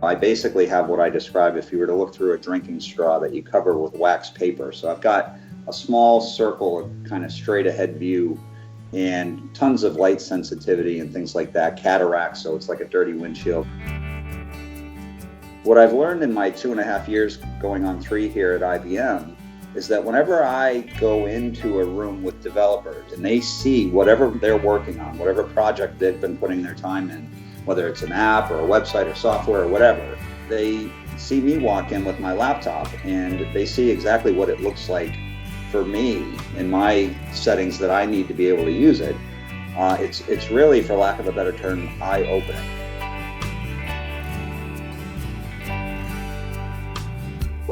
I basically have what I describe if you were to look through a drinking straw that you cover with wax paper. So I've got a small circle of kind of straight ahead view and tons of light sensitivity and things like that, cataracts, so it's like a dirty windshield. What I've learned in my 2.5 years going on 3 here at IBM is that whenever I go into a room with developers and they see whatever they're working on, whatever project they've been putting their time in, whether it's an app or a website or software or whatever, they see me walk in with my laptop and they see exactly what it looks like for me in my settings that I need to be able to use it. It's really, for lack of a better term, eye-opening.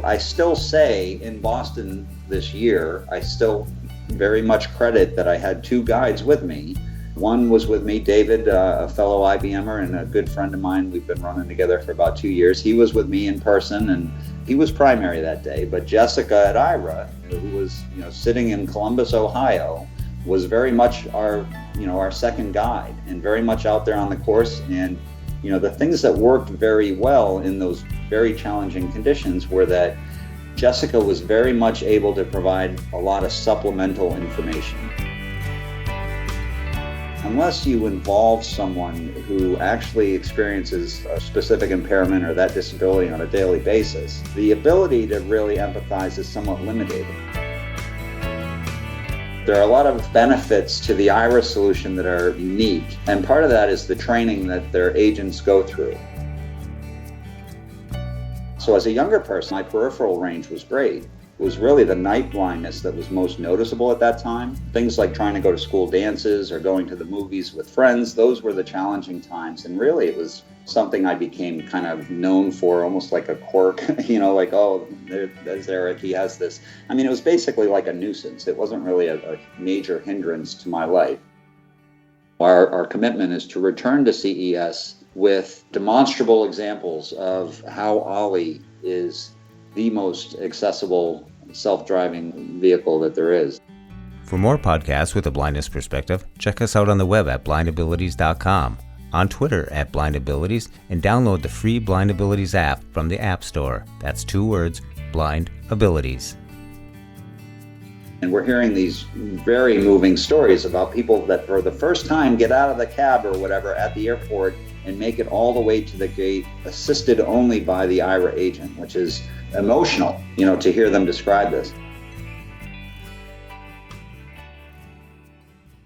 I still say in Boston this year, I still very much credit that I had 2 guides with me. One was with me, David, a fellow IBMer and a good friend of mine. We've been running together for about 2 years. He was with me in person and he was primary that day. But Jessica at Aira, who was sitting in Columbus, Ohio, was very much our second guide and very much out there on the course. And the things that worked very well in those very challenging conditions were that Jessica was very much able to provide a lot of supplemental information. Unless you involve someone who actually experiences a specific impairment or that disability on a daily basis, the ability to really empathize is somewhat limited. There are a lot of benefits to the Aira solution that are unique, and part of that is the training that their agents go through. So as a younger person, my peripheral range was great. It was really the night blindness that was most noticeable at that time. Things like trying to go to school dances or going to the movies with friends, those were the challenging times. And really it was something I became kind of known for, almost like a quirk, like, oh, there's Erich, he has this. I mean, it was basically like a nuisance. It wasn't really a major hindrance to my life. Our commitment is to return to CES with demonstrable examples of how Ollie is the most accessible self-driving vehicle that there is. For more podcasts with a blindness perspective, check us out on the web at blindabilities.com, on Twitter at blindabilities, and download the free Blind Abilities app from the App Store. That's 2 words, Blind Abilities. And we're hearing these very moving stories about people that for the first time get out of the cab or whatever at the airport and make it all the way to the gate, assisted only by the Aira agent, which is emotional, to hear them describe this.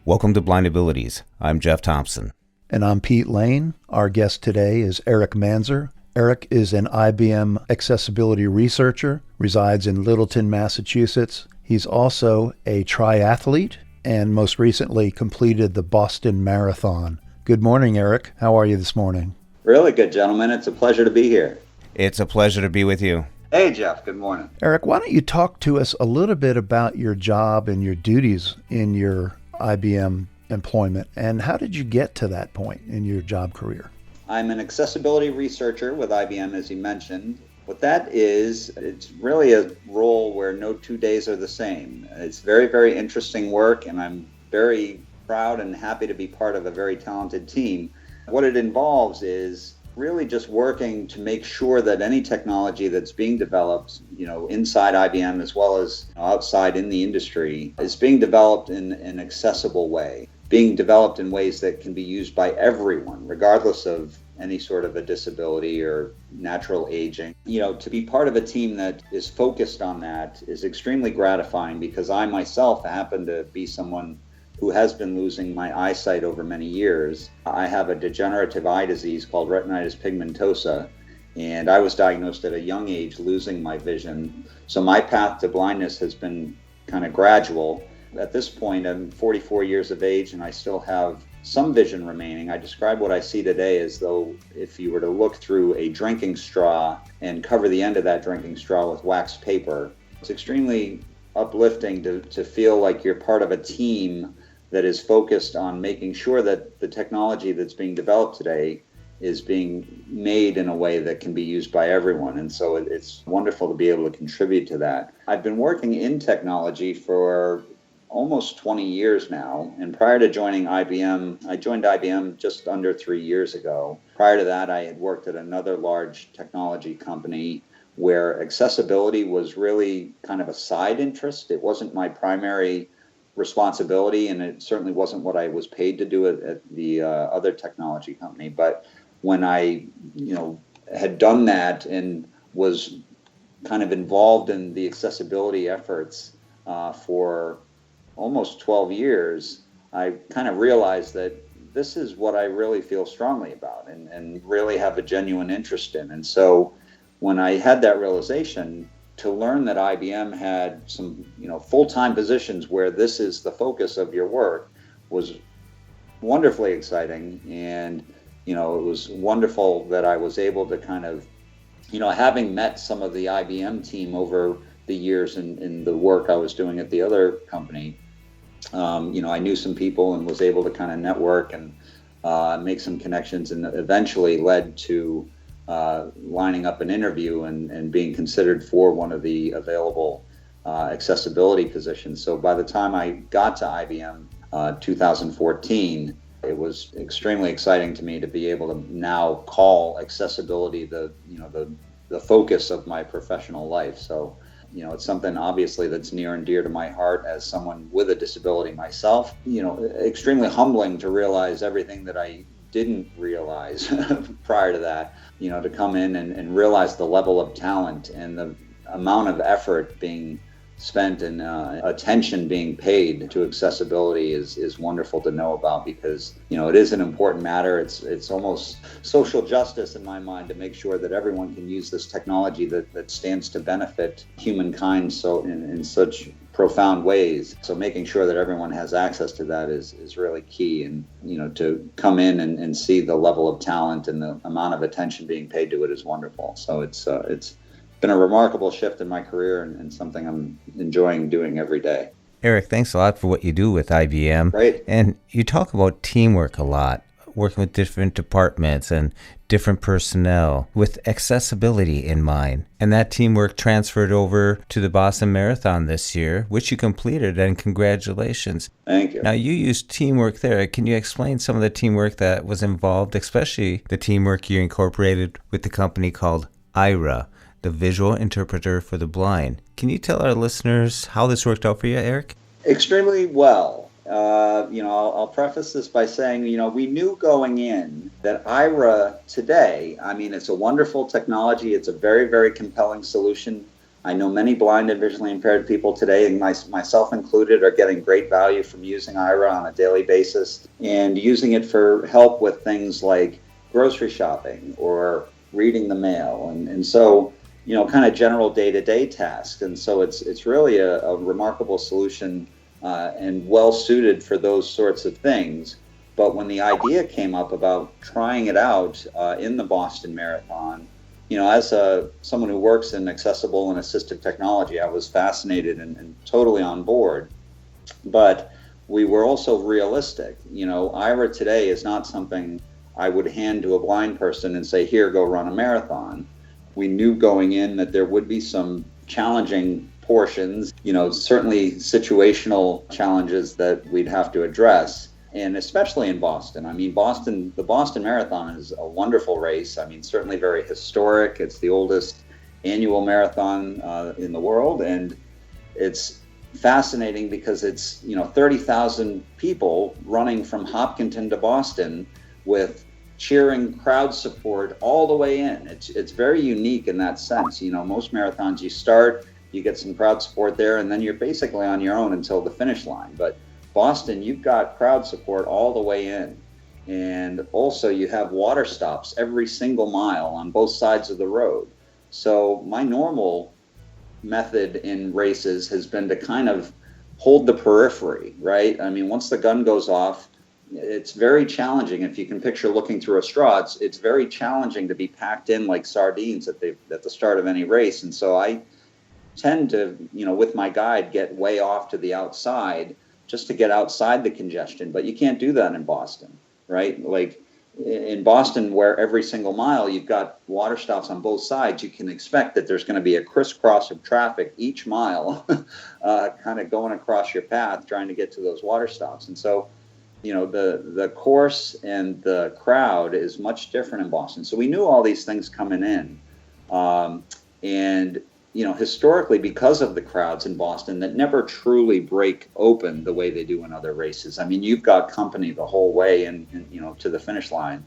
Welcome to Blind Abilities. I'm Jeff Thompson. And I'm Pete Lane. Our guest today is Erich Manser. Erich is an IBM accessibility researcher, resides in Littleton, Massachusetts. He's also a triathlete and most recently completed the Boston Marathon. Good morning, Erich. How are you this morning? Really good, gentlemen. It's a pleasure to be here. It's a pleasure to be with you. Hey, Jeff. Good morning. Erich, why don't you talk to us a little bit about your job and your duties in your IBM employment, and how did you get to that point in your job career? I'm an accessibility researcher with IBM, as you mentioned. What that is, it's really a role where no 2 days are the same. It's very, very interesting work, and I'm very proud and happy to be part of a very talented team. What it involves is really just working to make sure that any technology that's being developed, inside IBM as well as outside in the industry, is being developed in an accessible way, being developed in ways that can be used by everyone, regardless of any sort of a disability or natural aging. To be part of a team that is focused on that is extremely gratifying, because I myself happen to be someone who has been losing my eyesight over many years. I have a degenerative eye disease called retinitis pigmentosa, and I was diagnosed at a young age losing my vision. So my path to blindness has been kind of gradual. At this point, I'm 44 years of age and I still have some vision remaining. I describe what I see today as though if you were to look through a drinking straw and cover the end of that drinking straw with wax paper. It's extremely uplifting to feel like you're part of a team that is focused on making sure that the technology that's being developed today is being made in a way that can be used by everyone. And so it's wonderful to be able to contribute to that. I've been working in technology for almost 20 years now. And prior to joining IBM, I joined IBM just under 3 years ago. Prior to that, I had worked at another large technology company where accessibility was really kind of a side interest. It wasn't my primary responsibility, and it certainly wasn't what I was paid to do at the other technology company. But when I, had done that and was kind of involved in the accessibility efforts for almost 12 years, I kind of realized that this is what I really feel strongly about and really have a genuine interest in. And so when I had that realization, to learn that IBM had some, full-time positions where this is the focus of your work was wonderfully exciting. And, it was wonderful that I was able to kind of, having met some of the IBM team over the years in the work I was doing at the other company, I knew some people and was able to kind of network and make some connections, and eventually led to lining up an interview and being considered for one of the available accessibility positions. So by the time I got to IBM 2014, it was extremely exciting to me to be able to now call accessibility the focus of my professional life. So, it's something obviously that's near and dear to my heart as someone with a disability myself. Extremely humbling to realize everything that I didn't realize prior to that, to come in and realize the level of talent and the amount of effort being spent and attention being paid to accessibility is wonderful to know about, because it is an important matter. It's almost social justice in my mind to make sure that everyone can use this technology that stands to benefit humankind so in such profound ways. So making sure that everyone has access to that is really key. And to come in and see the level of talent and the amount of attention being paid to it is wonderful. So it's been a remarkable shift in my career and something I'm enjoying doing every day. Erich, thanks a lot for what you do with IBM. Great. And you talk about teamwork a lot, working with different departments and different personnel with accessibility in mind. And that teamwork transferred over to the Boston Marathon this year, which you completed, and congratulations. Thank you. Now, you used teamwork there. Can you explain some of the teamwork that was involved, especially the teamwork you incorporated with the company called Aira, the visual interpreter for the blind? Can you tell our listeners how this worked out for you, Erich? Extremely well. I'll preface this by saying, we knew going in that Aira today, it's a wonderful technology. It's a very, very compelling solution. I know many blind and visually impaired people today, and myself included, are getting great value from using Aira on a daily basis and using it for help with things like grocery shopping or reading the mail. And so, kind of general day-to-day tasks. And so it's really a remarkable solution and well suited for those sorts of things. But when the idea came up about trying it out in the Boston Marathon, as someone who works in accessible and assistive technology, I was fascinated and totally on board. But we were also realistic. Aira today is not something I would hand to a blind person and say, here, go run a marathon. We knew going in that there would be some challenging portions, certainly situational challenges that we'd have to address. And especially in Boston. The Boston Marathon is a wonderful race. Certainly very historic. It's the oldest annual marathon in the world. And it's fascinating because it's, 30,000 people running from Hopkinton to Boston with cheering crowd support all the way in. It's very unique in that sense. Most marathons, you start, you get some crowd support there, and then you're basically on your own until the finish line. But Boston, you've got crowd support all the way in. And also you have water stops every single mile on both sides of the road. So my normal method in races has been to kind of hold the periphery, right? Once the gun goes off, it's very challenging. If you can picture looking through a straw, it's very challenging to be packed in like sardines at the start of any race. And so I tend to, with my guide, get way off to the outside just to get outside the congestion. But you can't do that in Boston, right? Like in Boston, where every single mile you've got water stops on both sides, you can expect that there's going to be a crisscross of traffic each mile, kind of going across your path, trying to get to those water stops. And so, the course and the crowd is much different in Boston. So we knew all these things coming in. And historically, because of the crowds in Boston that never truly break open the way they do in other races. I mean, you've got company the whole way and to the finish line.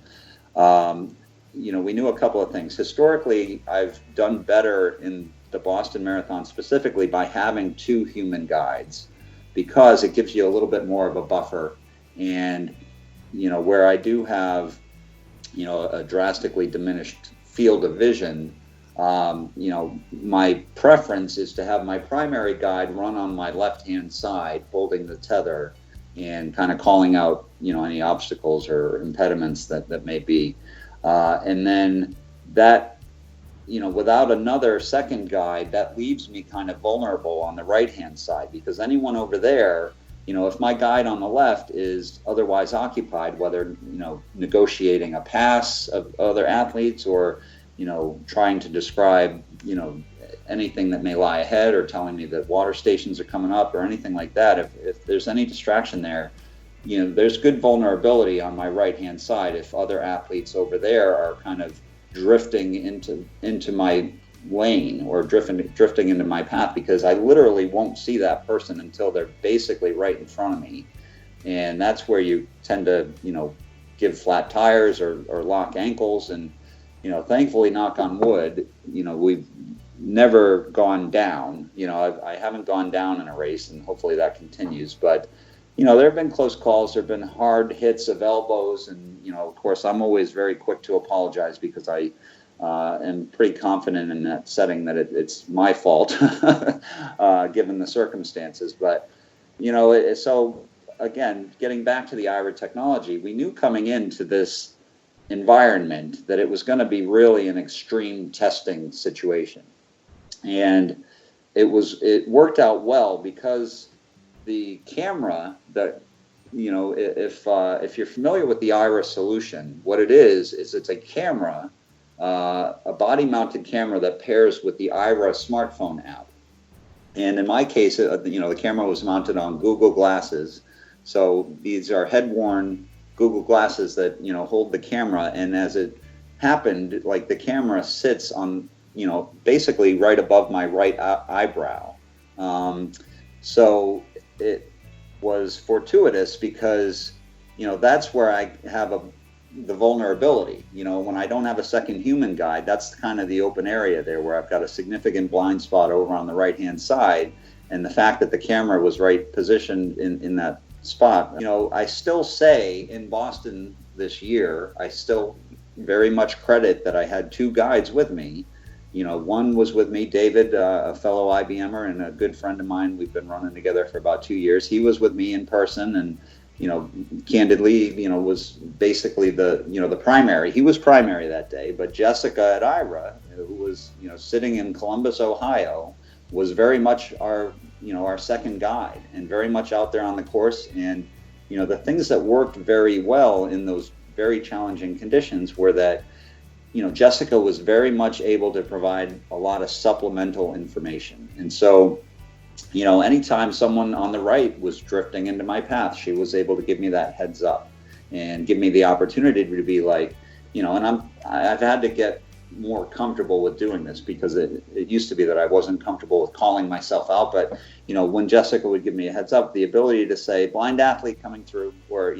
We knew a couple of things. Historically, I've done better in the Boston Marathon specifically by having 2 human guides, because it gives you a little bit more of a buffer. And, where I do have, a drastically diminished field of vision, my preference is to have my primary guide run on my left-hand side, holding the tether and kind of calling out, any obstacles or impediments that may be. And then that, without another second guide, that leaves me kind of vulnerable on the right-hand side, because anyone over there, if my guide on the left is otherwise occupied, whether, negotiating a pass of other athletes or, trying to describe, anything that may lie ahead, or telling me that water stations are coming up or anything like that, if there's any distraction there, there's good vulnerability on my right-hand side if other athletes over there are kind of drifting into my lane or drifting into my path, because I literally won't see that person until they're basically right in front of me. And that's where you tend to, give flat tires or lock ankles. And, thankfully, knock on wood, we've never gone down. I haven't gone down in a race, and hopefully that continues. But, there have been close calls. There have been hard hits of elbows. And, of course, I'm always very quick to apologize, because I am pretty confident in that setting that it's my fault, given the circumstances. But, so again, getting back to the Aira technology, we knew coming into this environment that it was going to be really an extreme testing situation. And it worked out well, because the camera that, if you're familiar with the Aira solution, what it is it's a camera, a body-mounted camera that pairs with the Aira smartphone app. And in my case, the camera was mounted on Google glasses. So these are head-worn Google glasses that, hold the camera. And as it happened, like, the camera sits on, basically right above my right eyebrow. So it was fortuitous, because, that's where I have the vulnerability. When I don't have a second human guide, that's kind of the open area there where I've got a significant blind spot over on the right-hand side. And the fact that the camera was right positioned in that spot, I still say in Boston this year, I still very much credit that I had 2 guides with me. One was with me, David, a fellow IBMer and a good friend of mine. We've been running together for about 2 years. He was with me in person, and candidly, was basically the primary. He was primary that day, but Jessica at Aira, who was, sitting in Columbus, Ohio, was very much our second guide, and very much out there on the course. And, the things that worked very well in those very challenging conditions were that, Jessica was very much able to provide a lot of supplemental information. And so, anytime someone on the right was drifting into my path, she was able to give me that heads up and give me the opportunity to be like, and I've had to get more comfortable with doing this, because it used to be that I wasn't comfortable with calling myself out. But, when Jessica would give me a heads up, the ability to say blind athlete coming through, or,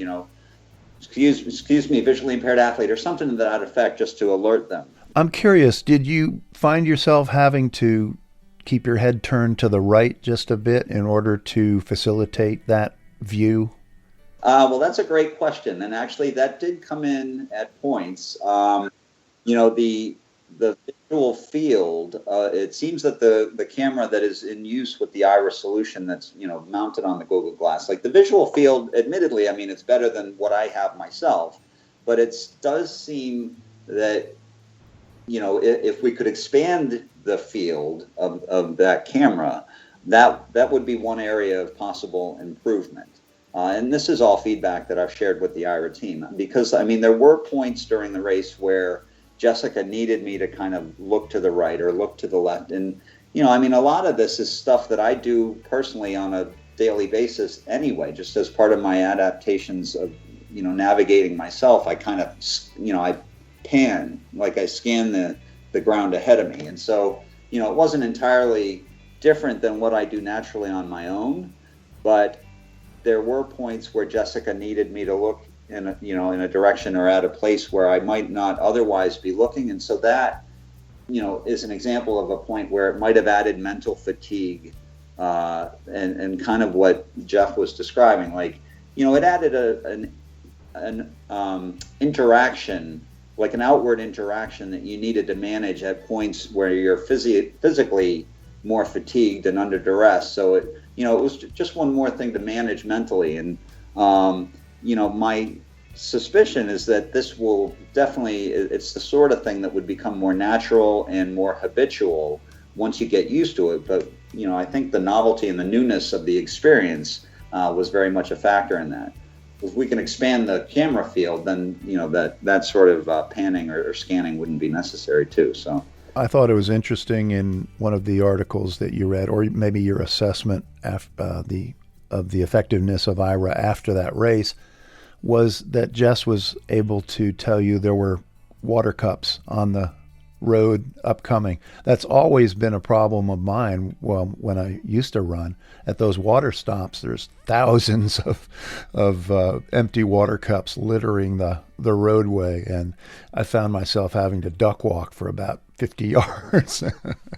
excuse me, visually impaired athlete, or something to that effect, just to alert them. I'm curious, did you find yourself having to keep your head turned to the right just a bit in order to facilitate that view? Well, that's a great question. And actually, that did come in at points. The visual field, it seems that the camera that is in use with the Aira solution that's, mounted on the Google Glass, like, the visual field, admittedly, it's better than what I have myself, but it does seem that, if we could expand the field of that camera, that would be one area of possible improvement. And this is all feedback that I've shared with the Aira team, because, I mean, there were points during the race where Jessica needed me to kind of look to the right or look to the left. And, I mean, a lot of this is stuff that I do personally on a daily basis anyway, just as part of my adaptations of, navigating myself. I kind of, I pan, like I scan the ground ahead of me. And so, it wasn't entirely different than what I do naturally on my own, but there were points where Jessica needed me to look in a direction or at a place where I might not otherwise be looking. And so that, is an example of a point where it might have added mental fatigue, and kind of what Jeff was describing. Like, it added an interaction, like an outward interaction that you needed to manage at points where you're physically more fatigued and under duress. So it was just one more thing to manage mentally. And, my suspicion is that this will definitely, it's the sort of thing that would become more natural and more habitual once you get used to it. But, I think the novelty and the newness of the experience was very much a factor in that. If we can expand the camera field, then, that sort of panning or scanning wouldn't be necessary too. So I thought it was interesting in one of the articles that you read, or maybe your assessment of the effectiveness of Aira after that race, was that Jess was able to tell you there were water cups on the road upcoming. That's always been a problem of mine. Well, when I used to run at those water stops, there's thousands of empty water cups littering the roadway, and I found myself having to duck walk for about 50 yards.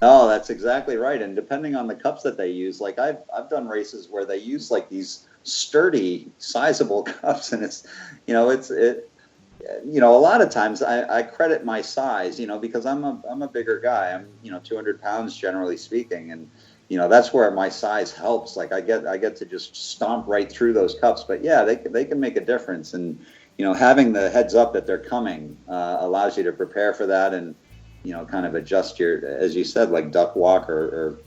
Oh, that's exactly right. And depending on the cups that they use, like I've done races where they use like these sturdy, sizable cups, and it's a lot of times I credit my size, because I'm a bigger guy. I'm 200 pounds generally speaking, and that's where my size helps. Like I get to just stomp right through those cups. But yeah, they can make a difference, and having the heads up that they're coming allows you to prepare for that, and kind of adjust your, as you said, like duck walk or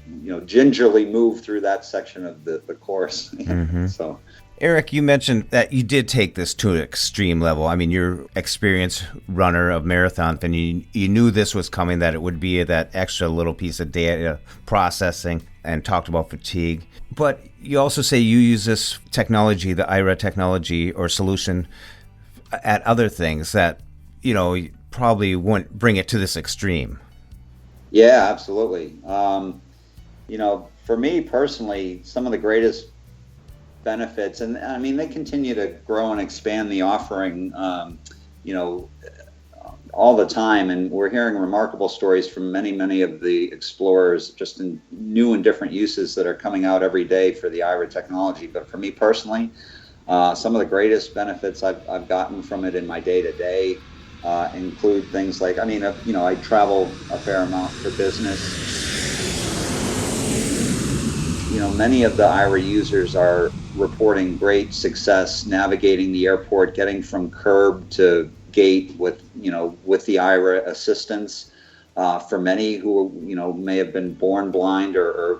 gingerly move through that section of the course. Mm-hmm. So, Erich, you mentioned that you did take this to an extreme level. I mean, you're an experienced runner of marathons, and you knew this was coming, that it would be that extra little piece of data processing, and talked about fatigue. But you also say you use this technology, the Aira technology or solution, at other things that, probably wouldn't bring it to this extreme. Yeah, absolutely. For me personally, some of the greatest benefits, and I mean, they continue to grow and expand the offering, all the time. And we're hearing remarkable stories from many of the explorers, just in new and different uses that are coming out every day for the Aira technology. But for me personally, some of the greatest benefits I've gotten from it in my day-to-day include things like, I travel a fair amount for business. Many of the Aira users are reporting great success navigating the airport, getting from curb to gate with the Aira assistance. For many who may have been born blind or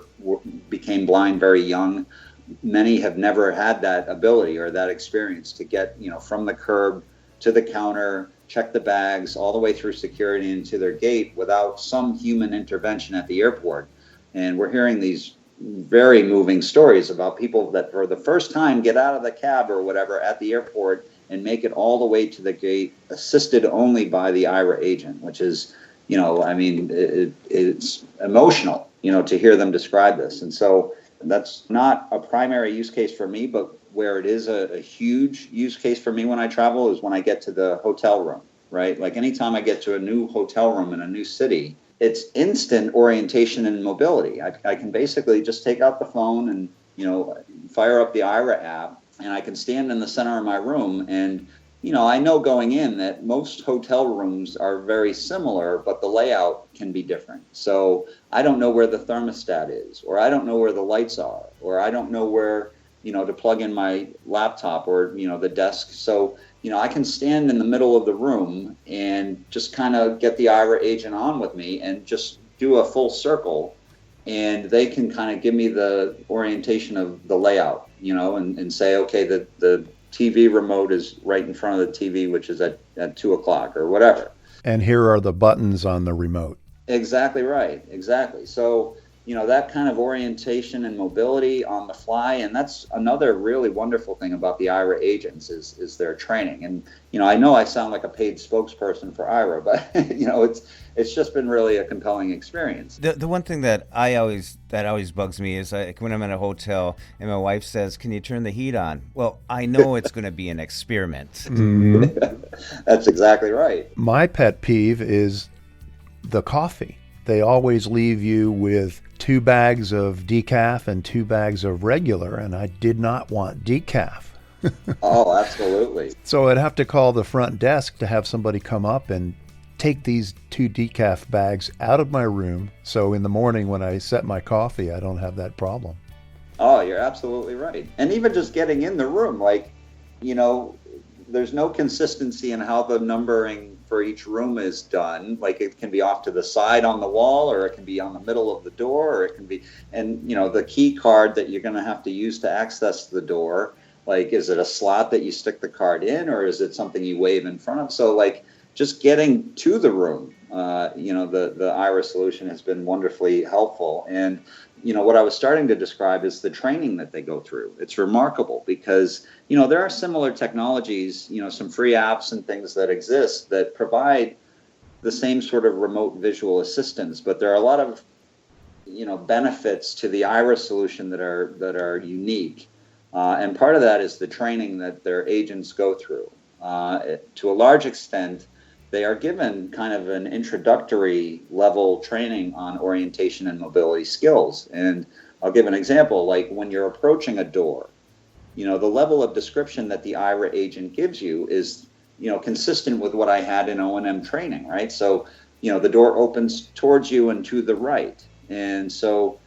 became blind very young, many have never had that ability or that experience to get from the curb to the counter, check the bags all the way through security into their gate without some human intervention at the airport. And we're hearing these very moving stories about people that for the first time get out of the cab or whatever at the airport and make it all the way to the gate, assisted only by the Aira agent, which is, it's emotional, to hear them describe this. And so that's not a primary use case for me, but where it is a huge use case for me when I travel is when I get to the hotel room, right? Like anytime I get to a new hotel room in a new city, it's instant orientation and mobility. I can basically just take out the phone and, fire up the Aira app, and I can stand in the center of my room. And, I know going in that most hotel rooms are very similar, but the layout can be different. So I don't know where the thermostat is, or I don't know where the lights are, or I don't know where, to plug in my laptop or, the desk. So, I can stand in the middle of the room and just kind of get the Aira agent on with me and just do a full circle, and they can kind of give me the orientation of the layout. and say, okay, the TV remote is right in front of the TV, which is at 2 o'clock or whatever. And here are the buttons on the remote. Exactly right. Exactly. So, that kind of orientation and mobility on the fly. And that's another really wonderful thing about the Aira agents is their training. And, I know I sound like a paid spokesperson for Aira, but, it's just been really a compelling experience. The one thing that always bugs me is when I'm in a hotel and my wife says, "Can you turn the heat on?" Well, I know it's going to be an experiment. Mm-hmm. That's exactly right. My pet peeve is the coffee. They always leave you with 2 bags of decaf and 2 bags of regular, and I did not want decaf. Oh, absolutely. So I'd have to call the front desk to have somebody come up and take these 2 decaf bags out of my room, so in the morning when I set my coffee, I don't have that problem. Oh, you're absolutely right. And even just getting in the room, there's no consistency in how the numbering for each room is done. Like, it can be off to the side on the wall, or it can be on the middle of the door, or it can be, and the key card that you're going to have to use to access the door, like, is it a slot that you stick the card in, or is it something you wave in front of? So, just getting to the room, the Aira solution has been wonderfully helpful. And what I was starting to describe is the training that they go through. It's remarkable because, there are similar technologies, some free apps and things that exist that provide the same sort of remote visual assistance, but there are a lot of, benefits to the Aira solution that are unique. And part of that is the training that their agents go through. To a large extent, they are given kind of an introductory level training on orientation and mobility skills. And I'll give an example, like when you're approaching a door, the level of description that the Aira agent gives you is, consistent with what I had in O&M training, right? So, the door opens towards you and to the right. And so,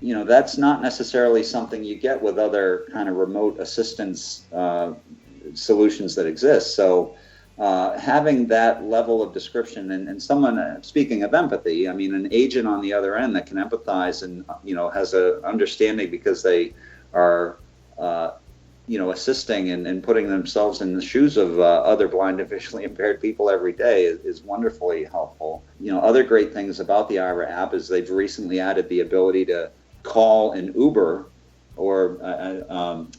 that's not necessarily something you get with other kind of remote assistance solutions that exist. So, having that level of description and someone, speaking of empathy, an agent on the other end that can empathize and, has an understanding because they are, assisting and putting themselves in the shoes of other blind and visually impaired people every day is wonderfully helpful. Other great things about the Aira app is they've recently added the ability to call an Uber or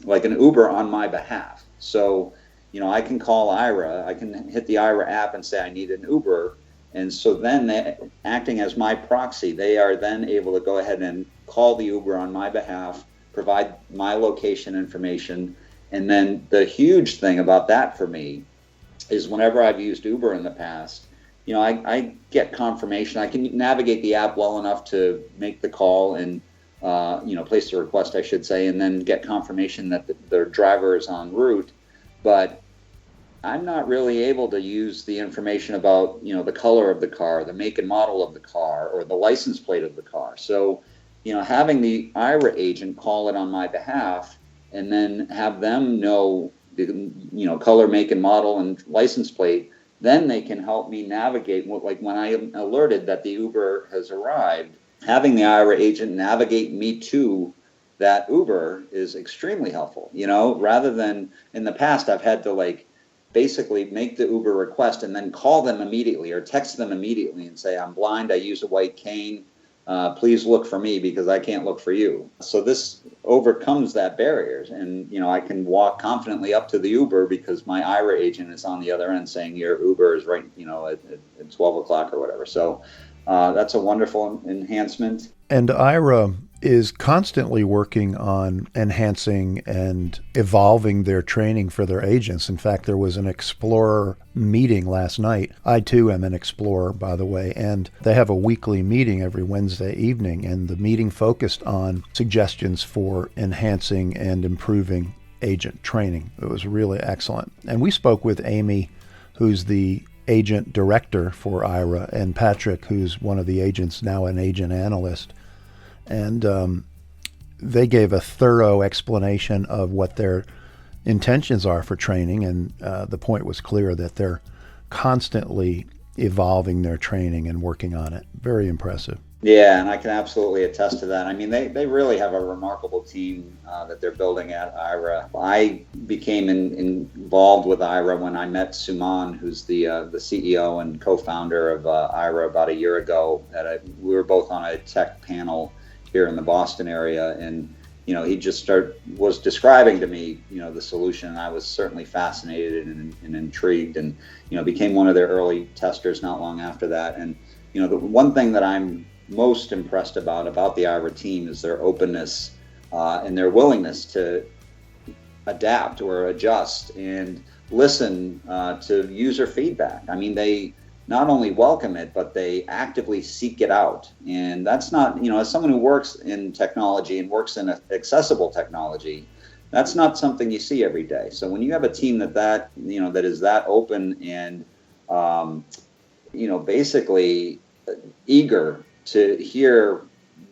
like an Uber on my behalf. So, I can call Aira, I can hit the Aira app and say I need an Uber. And so then acting as my proxy, they are then able to go ahead and call the Uber on my behalf, provide my location information. And then the huge thing about that for me is whenever I've used Uber in the past, I get confirmation. I can navigate the app well enough to make the call and, place the request, I should say, and then get confirmation that the driver is en route. But I'm not really able to use the information about, the color of the car, the make and model of the car, or the license plate of the car. So, having the Aira agent call it on my behalf and then have them know the, color, make and model and license plate, then they can help me navigate. Like when I am alerted that the Uber has arrived, having the Aira agent navigate me to that Uber is extremely helpful, rather than in the past I've had to basically make the Uber request and then call them immediately or text them immediately and say, I'm blind, I use a white cane, please look for me because I can't look for you. So this overcomes that barrier and, I can walk confidently up to the Uber because my Aira agent is on the other end saying your Uber is right, at 12 o'clock or whatever. So that's a wonderful enhancement. And Aira is constantly working on enhancing and evolving their training for their agents. In fact, there was an Explorer meeting last night. I too am an Explorer, by the way, and they have a weekly meeting every Wednesday evening, and the meeting focused on suggestions for enhancing and improving agent training. It was really excellent. And we spoke with Amy, who's the agent director for Aira, and Patrick, who's one of the agents, now an agent analyst. And they gave a thorough explanation of what their intentions are for training, and the point was clear that they're constantly evolving their training and working on it. Very impressive. Yeah, and I can absolutely attest to that. I mean, they really have a remarkable team that they're building at Aira. I became involved with Aira when I met Suman, who's the CEO and co-founder of Aira about a year ago. We were both on a tech panel here in the Boston area, and he just was describing to me, the solution. And I was certainly fascinated and intrigued, and became one of their early testers not long after that. And the one thing that I'm most impressed about the Aira team is their openness and their willingness to adapt or adjust and listen to user feedback. I mean, they not only welcome it, but they actively seek it out. And that's not, as someone who works in technology and works in accessible technology, that's not something you see every day. So when you have a team that is that open and, basically eager to hear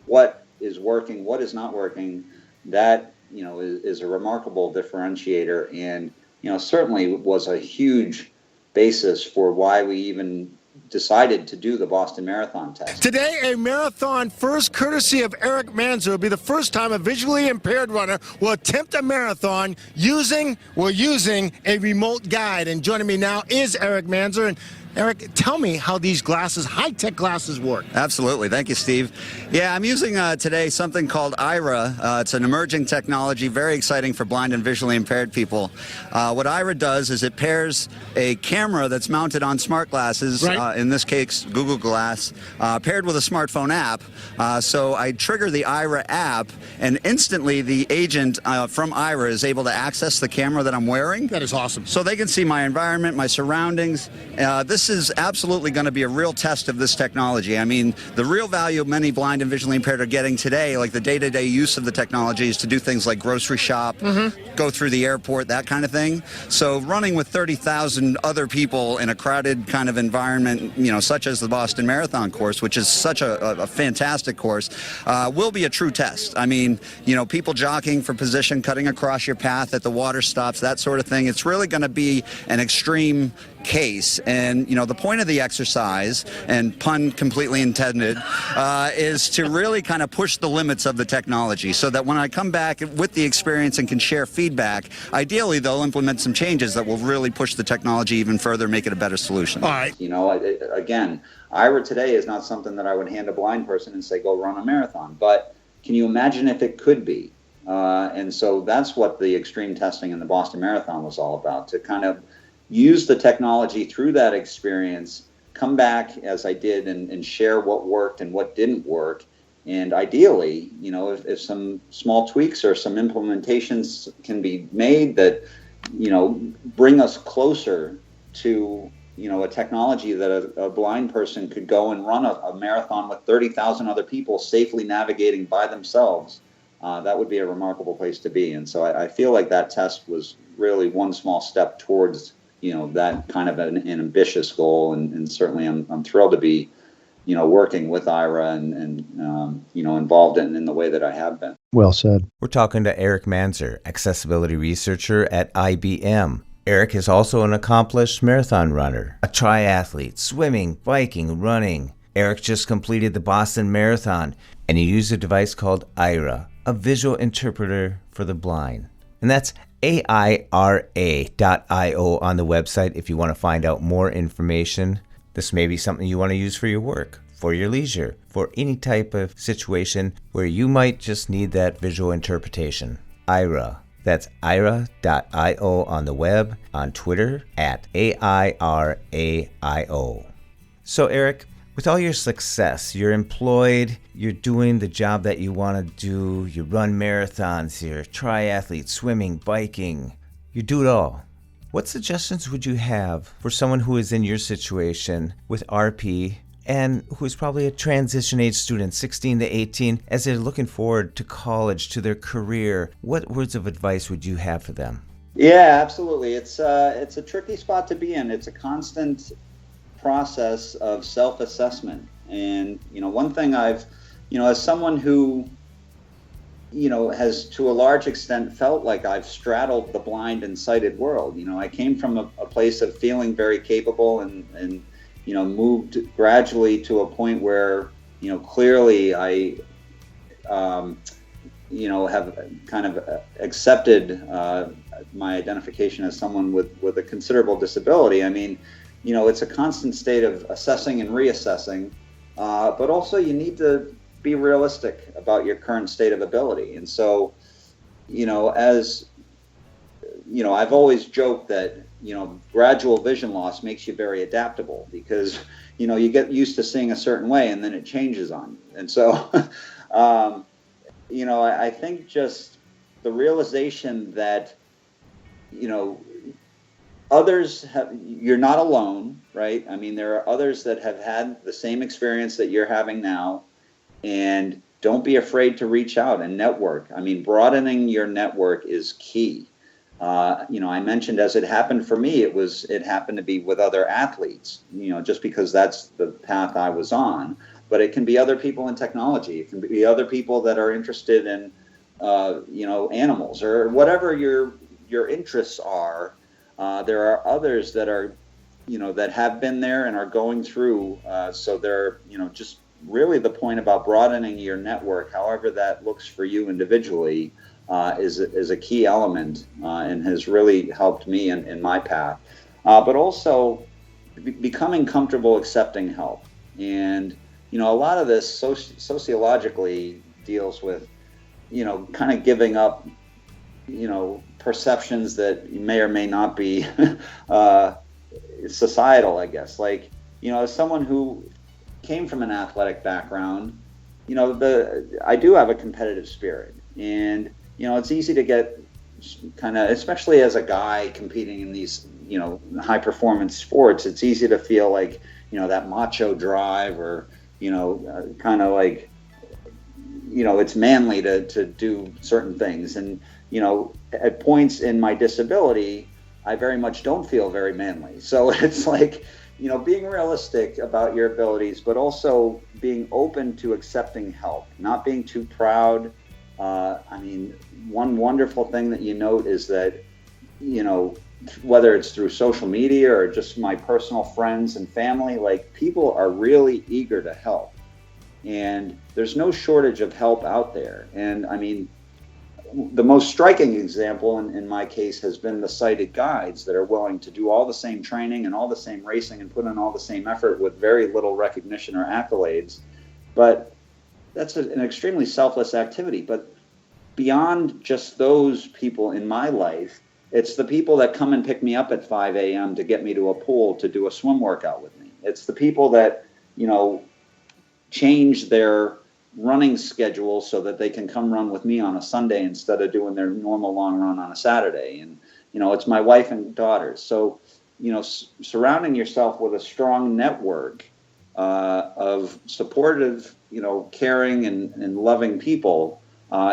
what is working, what is not working, that is a remarkable differentiator, and certainly was a huge basis for why we even decided to do the Boston Marathon test. Today, a marathon first, courtesy of Erich Manser, will be the first time a visually impaired runner will attempt a marathon using a remote guide. And joining me now is Erich Manser. And Erich, tell me how these glasses, high-tech glasses, work. Absolutely. Thank you, Steve. Yeah, I'm using today something called Aira. It's an emerging technology, very exciting for blind and visually impaired people. What Aira does is it pairs a camera that's mounted on smart glasses, right. In this case, Google Glass, paired with a smartphone app. So I trigger the Aira app, and instantly the agent from Aira is able to access the camera that I'm wearing. That is awesome. So they can see my environment, my surroundings. This is absolutely going to be a real test of this technology. I mean, the real value many blind and visually impaired are getting today, like the day-to-day use of the technology, is to do things like grocery shop, go through the airport, that kind of thing. So running with 30,000 other people in a crowded kind of environment, such as the Boston Marathon course, which is such a fantastic course, will be a true test. I mean, people jockeying for position, cutting across your path at the water stops, that sort of thing. It's really going to be an extreme case. And, the point of the exercise, and pun completely intended, is to really kind of push the limits of the technology so that when I come back with the experience and can share feedback, ideally they'll implement some changes that will really push the technology even further, make it a better solution. All right. Again, Aira today is not something that I would hand a blind person and say, go run a marathon. But can you imagine if it could be? And so that's what the extreme testing in the Boston Marathon was all about, to kind of use the technology through that experience, come back as I did and share what worked and what didn't work. And ideally, if some small tweaks or some implementations can be made that, bring us closer to, a technology that a blind person could go and run a marathon with 30,000 other people safely navigating by themselves, that would be a remarkable place to be. And so I feel like that test was really one small step towards that kind of an ambitious goal, and certainly I'm thrilled to be, working with Aira and involved in the way that I have been. Well said. We're talking to Erich Manser, accessibility researcher at IBM. Erich is also an accomplished marathon runner, a triathlete, swimming, biking, running. Erich just completed the Boston Marathon, and he used a device called Aira, a visual interpreter for the blind. And that's AIRA.io on the website if you want to find out more information. This may be something you want to use for your work, for your leisure, for any type of situation where you might just need that visual interpretation. Aira. That's Aira.io on the web, on Twitter at AIRAIO. So Erich, with all your success, you're employed, you're doing the job that you want to do, you run marathons, you're a triathlete, swimming, biking, you do it all. What suggestions would you have for someone who is in your situation with RP and who's probably a transition age student, 16 to 18, as they're looking forward to college, to their career? What words of advice would you have for them? Yeah, absolutely. It's a tricky spot to be in. It's a constant process of self-assessment. And, one thing I've, as someone who, has to a large extent felt like I've straddled the blind and sighted world. I came from a place of feeling very capable and moved gradually to a point where, clearly I, have kind of accepted my identification as someone with a considerable disability. I mean, it's a constant state of assessing and reassessing, but also you need to be realistic about your current state of ability. And so, as I've always joked that, gradual vision loss makes you very adaptable, because, you get used to seeing a certain way and then it changes on you. And so, I think just the realization that, others you're not alone, right? I mean, there are others that have had the same experience that you're having now, and don't be afraid to reach out and network. I mean, broadening your network is key. I mentioned, as it happened for me, it happened to be with other athletes, just because that's the path I was on. But it can be other people in technology. It can be other people that are interested in, animals, or whatever your interests are. There are others that are, that have been there and are going through. So they're, just really the point about broadening your network, however that looks for you individually, is a key element, and has really helped me in my path. But also becoming comfortable accepting help. And, a lot of this sociologically deals with, kind of giving up, perceptions that may or may not be societal, I guess. Like, as someone who came from an athletic background, I do have a competitive spirit, and it's easy to get kind of, especially as a guy competing in these high performance sports, it's easy to feel like that macho drive, or kind of like it's manly to do certain things. And at points in my disability, I very much don't feel very manly. So it's like, being realistic about your abilities, but also being open to accepting help, not being too proud. I mean, one wonderful thing that you note is that, whether it's through social media or just my personal friends and family, like, people are really eager to help. And there's no shortage of help out there. And I mean, the most striking example in my case has been the sighted guides that are willing to do all the same training and all the same racing and put in all the same effort with very little recognition or accolades. But that's an extremely selfless activity. But beyond just those people in my life, it's the people that come and pick me up at 5 a.m. to get me to a pool to do a swim workout with me. It's the people that, change their running schedule so that they can come run with me on a Sunday instead of doing their normal long run on a Saturday. And, it's my wife and daughters. So, surrounding yourself with a strong network of supportive, caring and loving people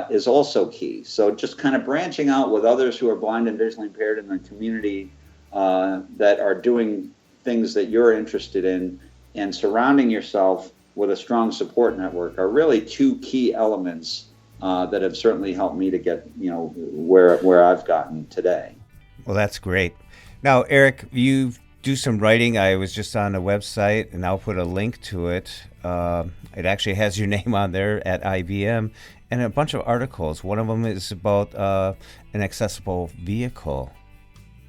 is also key. So just kind of branching out with others who are blind and visually impaired in the community that are doing things that you're interested in, and surrounding yourself with a strong support network are really two key elements that have certainly helped me to get, where I've gotten today. Well, that's great. Now, Erich, you do some writing. I was just on the website, and I'll put a link to it. It actually has your name on there at IBM, and a bunch of articles. One of them is about an accessible vehicle.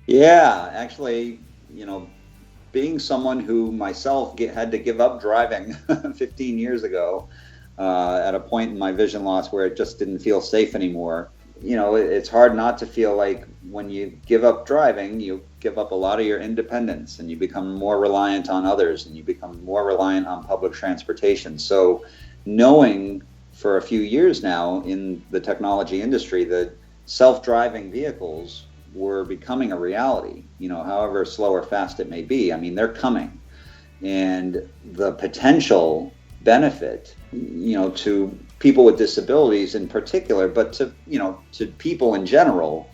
Yeah, actually, being someone who myself had to give up driving 15 years ago at a point in my vision loss where it just didn't feel safe anymore. It's hard not to feel like when you give up driving, you give up a lot of your independence, and you become more reliant on others, and you become more reliant on public transportation. So knowing for a few years now in the technology industry that self-driving vehicles were becoming a reality, however slow or fast it may be. I mean, they're coming. And the potential benefit, to people with disabilities in particular, but to people in general,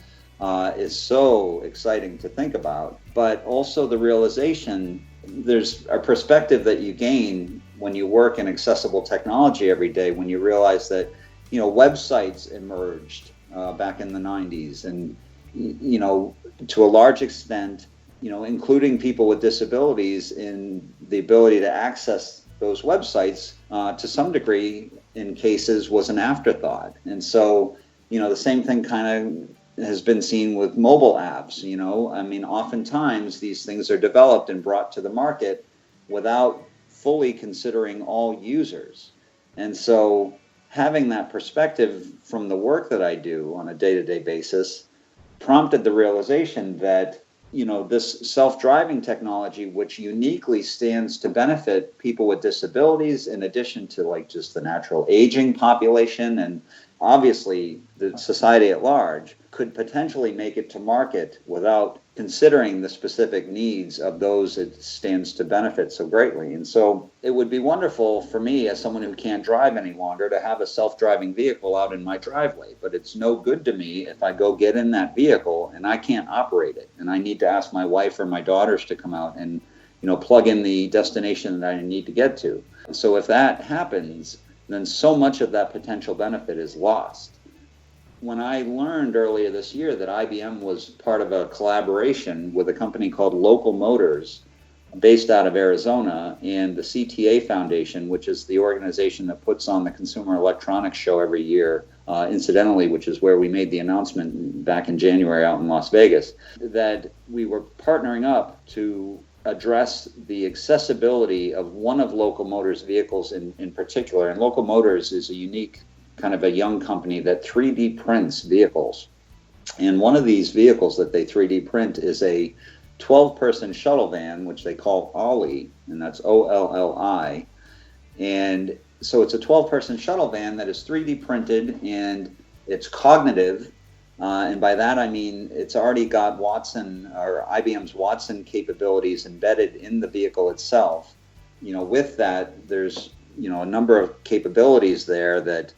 is so exciting to think about. But also the realization, there's a perspective that you gain when you work in accessible technology every day, when you realize that, websites emerged back in the 90s, and to a large extent, including people with disabilities in the ability to access those websites to some degree in cases was an afterthought. And so, the same thing kind of has been seen with mobile apps. Oftentimes these things are developed and brought to the market without fully considering all users. And so having that perspective from the work that I do on a day-to-day basis prompted the realization that, this self-driving technology, which uniquely stands to benefit people with disabilities, in addition to just the natural aging population and obviously the society at large, could potentially make it to market without considering the specific needs of those it stands to benefit so greatly. And so it would be wonderful for me, as someone who can't drive any longer, to have a self-driving vehicle out in my driveway. But it's no good to me if I go get in that vehicle and I can't operate it. And I need to ask my wife or my daughters to come out and, plug in the destination that I need to get to. So if that happens, then so much of that potential benefit is lost. When I learned earlier this year that IBM was part of a collaboration with a company called Local Motors, based out of Arizona, and the CTA Foundation, which is the organization that puts on the Consumer Electronics Show every year, incidentally, which is where we made the announcement back in January out in Las Vegas, that we were partnering up to address the accessibility of one of Local Motors' vehicles in particular. And Local Motors is a unique kind of a young company that 3D prints vehicles. And one of these vehicles that they 3D print is a 12-person shuttle van, which they call Olli, and that's OLLI. And so it's a 12-person shuttle van that is 3D printed, and it's cognitive. And by that, I mean it's already got Watson or IBM's Watson capabilities embedded in the vehicle itself. With that, there's, a number of capabilities there that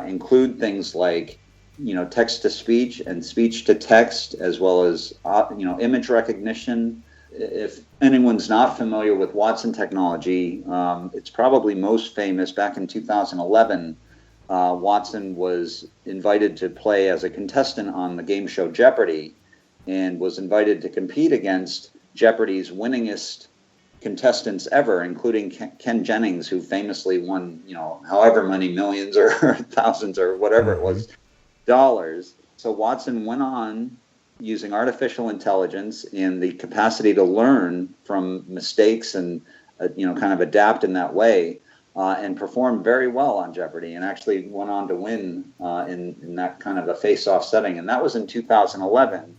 include things like, text to speech and speech to text, as well as, image recognition. If anyone's not familiar with Watson technology, it's probably most famous back in 2011. Watson was invited to play as a contestant on the game show Jeopardy, and was invited to compete against Jeopardy's winningest contestants ever, including Ken Jennings, who famously won, however many millions or thousands or whatever it was, dollars. So Watson went on using artificial intelligence and the capacity to learn from mistakes and, kind of adapt in that way, and performed very well on Jeopardy, and actually went on to win in that kind of a face-off setting. And that was in 2011.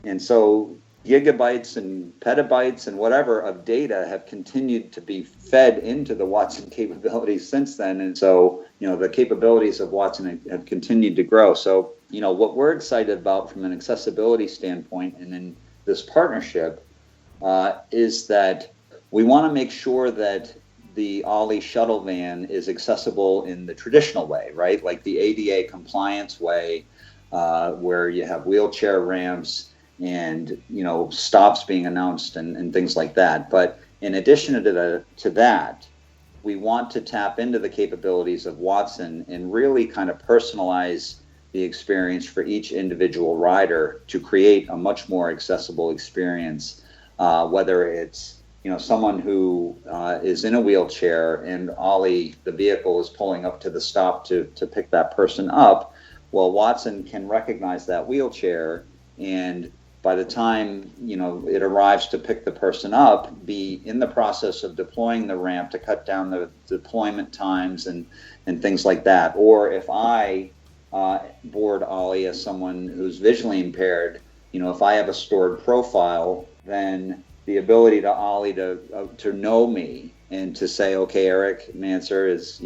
And so gigabytes and petabytes and whatever of data have continued to be fed into the Watson capabilities since then. And so, the capabilities of Watson have continued to grow. So, what we're excited about from an accessibility standpoint and in this partnership is that we want to make sure that the Olli shuttle van is accessible in the traditional way, right? Like the ADA compliance way, where you have wheelchair ramps and stops being announced and things like that. But in addition to that, we want to tap into the capabilities of Watson and really kind of personalize the experience for each individual rider to create a much more accessible experience, whether it's someone who is in a wheelchair and Olli, the vehicle, is pulling up to the stop to pick that person up. Well, Watson can recognize that wheelchair, and by the time it arrives to pick the person up, be in the process of deploying the ramp to cut down the deployment times and things like that. Or if I board Olli as someone who's visually impaired, if I have a stored profile, then the ability to Olli to know me and to say, okay, Erich Manser is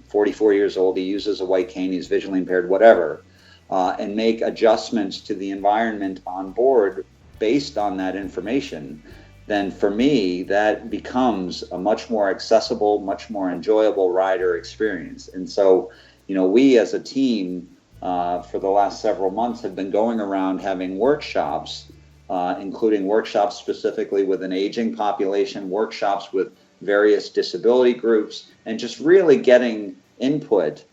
44 years old, he uses a white cane, he's visually impaired, whatever. And make adjustments to the environment on board based on that information, then for me, that becomes a much more accessible, much more enjoyable rider experience. And so, we as a team for the last several months have been going around having workshops, including workshops specifically with an aging population, workshops with various disability groups, and just really getting input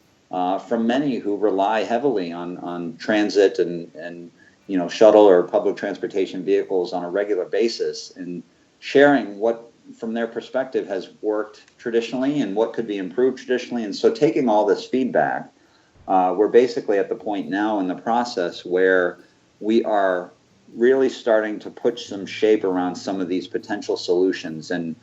from many who rely heavily on transit and shuttle or public transportation vehicles on a regular basis, and sharing what from their perspective has worked traditionally and what could be improved traditionally. And so taking all this feedback, we're basically at the point now in the process where we are really starting to put some shape around some of these potential solutions. And,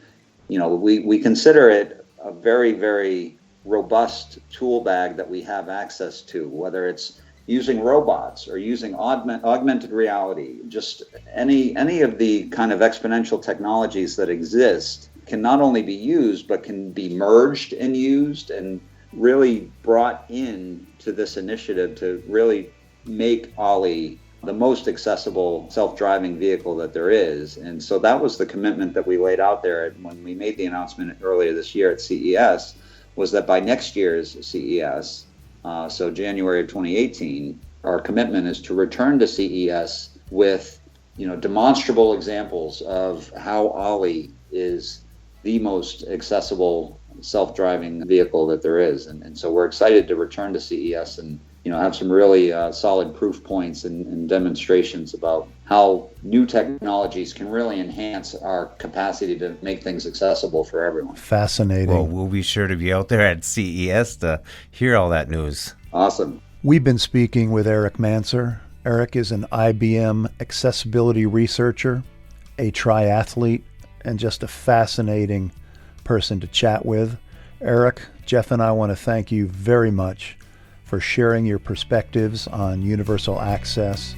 we consider it a very, very robust tool bag that we have access to, whether it's using robots or using augmented reality. Just any of the kind of exponential technologies that exist can not only be used, but can be merged and used and really brought in to this initiative to really make Ollie the most accessible self-driving vehicle that there is. And so that was the commitment that we laid out there when we made the announcement earlier this year at CES, was that by next year's CES, so January of 2018, our commitment is to return to CES with, demonstrable examples of how Ollie is the most accessible self-driving vehicle that there is. And so we're excited to return to CES and, have some really solid proof points and demonstrations about how new technologies can really enhance our capacity to make things accessible for everyone. Fascinating. Well, we'll be sure to be out there at CES to hear all that news. Awesome. We've been speaking with Erich Manser. Erich is an IBM accessibility researcher, a triathlete, and just a fascinating person to chat with. Erich, Jeff and I want to thank you very much for sharing your perspectives on universal access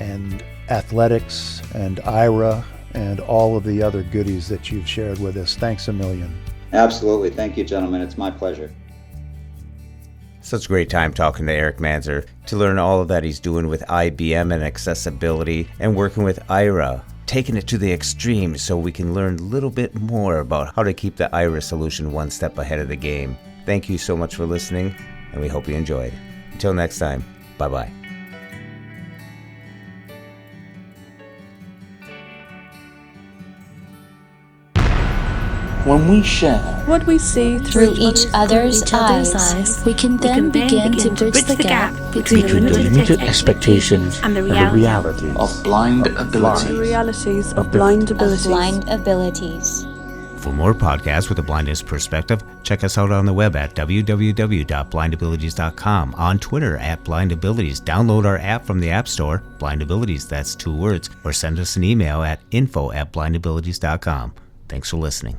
and athletics and Aira and all of the other goodies that you've shared with us. Thanks a million. Absolutely. Thank you, gentlemen. It's my pleasure. Such a great time talking to Erich Manser to learn all of that he's doing with IBM and accessibility and working with Aira, taking it to the extreme so we can learn a little bit more about how to keep the Aira solution one step ahead of the game. Thank you so much for listening, and we hope you enjoyed. Until next time, bye-bye. When we share what we see through each other's eyes, we can then begin to bridge the gap between the limited expectations and the realities of blind abilities. The realities of blind abilities. For more podcasts with a blindness perspective, check us out on the web at www.blindabilities.com, on Twitter at blindabilities. Download our app from the App Store, blindabilities, that's 2 words, or send us an email at info@blindabilities.com. Thanks for listening.